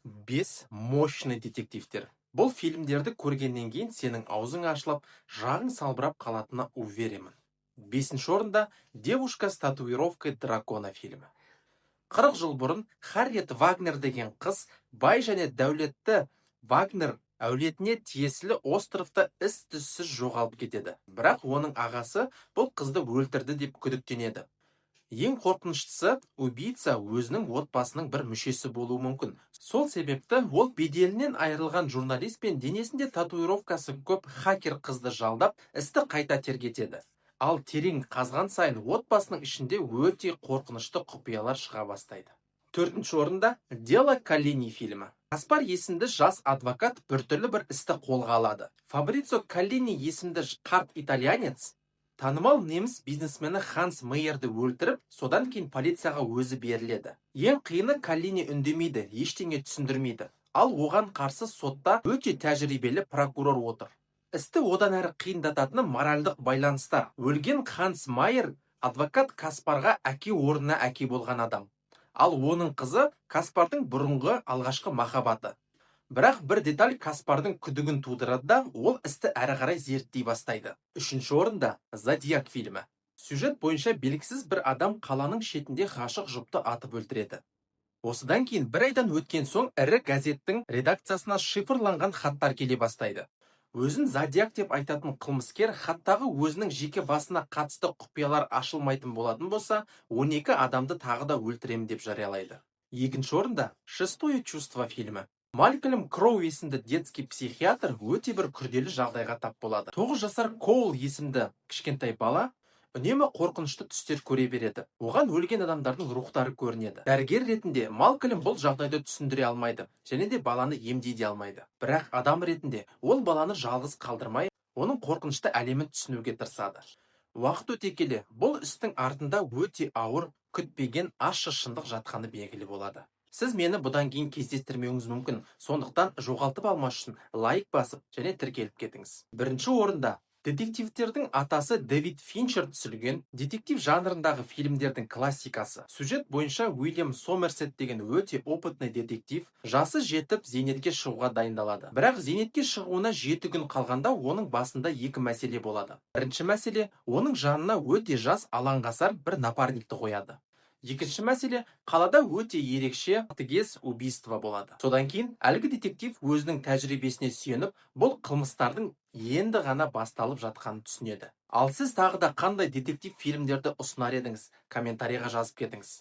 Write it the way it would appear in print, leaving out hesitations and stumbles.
Бес мощный детективтер. Бұл фильмдерді көргеннен кейін сенің аузың ашылып, жағың салбырап қалатынына уверенмін. Бесінші орында «Девушка с татуировкой дракона» фильмі. 40 жыл бұрын Харриет Вагнер деген қыз бай және дәулетті Вагнер әулетіне тиесілі островта із-түзсіз жоғалып кетеді. Бірақ оның ағасы бұл қызды өлтірді деп күдіктенеді. Ең қорқыныштысы, убийца өзінің отбасының бір мүшесі болуы мүмкін. Сол себепті ол беделінен айырылған журналист пен денесінде татуировкасы көп хакер қызды жалдап, істі қайта тергетеді. Ал терең қазған сайын отбасының ішінде өте қорқынышты құпиялар шыға бастайды. Төртінші орында «Дело Коллини» фильмі. Каспар есімді жас адвокат біртүрлі бір істі қолға алады. Фабрицо Коллини есімді қарт итальянец танымал неміс бизнесмені Ханс Мейерді өлтіріп, содан кейін полицияға өзі беріледі. Ең қиыны Коллини үндемейді, ештеңе түсіндірмейді. Ал оған қарсы сотта өте тәжірибелі прокурор отыр. Істі одан әрі қиындататыны моральдық байланыстар. Өлген Ханс Майер адвокат Каспарға әке орнына әке болған адам. Ал оның қызы Каспардың бұрынғы алғашқы махаббаты. Бірақ бір деталь Каспардың күдігін тудырады да, ол істі әрі қарай зерттей бастайды. Үшінші орында «Зодиак» фильмі. Сюжет бойынша белгісіз бір адам қаланың шетінде ғашық жұпты атып өлтіреді. Осыдан кейін бір айдан өткен соң ірі газеттің редакциясына шифрланған хаттар келе бастайды. Өзін Зодиак деп айтатын қылмыскер хаттағы өзінің жеке басына қатысты құпиялар ашылмайтын болатын болса, 12 адамды тағы да өлтірем деп жариялайды. Екінші орында «Шестое чувство» фильмі. Малькольм Кроу есімді детский психиатр өте бір күрделі жағдайға тап болады. 9 жасар Коул есімді кішкентай бала үнемі қорқынышты түстер көре береді. Оған өлген адамдардың рухтары көрінеді. Дәрігер ретінде Малкольм бұл жағдайды түсіндіре алмайды, және де баланы емдей де алмайды. Бірақ адам ретінде ол баланы жалғыз қалдырмай, оның қорқынышты әлемін түсінуге тырысады. Уақыт өте келе, бұл істің артында өте ауыр, күтпеген ащы шындық жатқаны белгілі болады. Сіз мені бұдан кейін кездестірмеуіңіз мүмкін, сондықтан жоғалтып алмас үшін лайк басып және тіркеліп кетіңіз. Бірінші орында детективтердің атасы Дэвид Финчер түсірген детектив жанрындағы фильмдердің классикасы. Сюжет бойынша Уильям Сомерсет деген өте опытный детектив жасы жетіп зейнетке шығуға дайындалады. Бірақ зейнетке шығуына 7 күн қалғанда оның басында екі мәселе болады. Бірінші мәселе, оның жанына өте жас алаңғасар бір напарникті қояды. Екінші мәселе, қалада өте ерекше қатыгез убийство болады. Содан кейін әлгі детектив өзінің тәжірибесіне сүйеніп, бұл қылмыстардың енді ғана басталып жатқанын түсінеді. Ал сіз тағы да қандай детектив фильмдерді ұсынар едіңіз? Комментарийға жазып кетіңіз.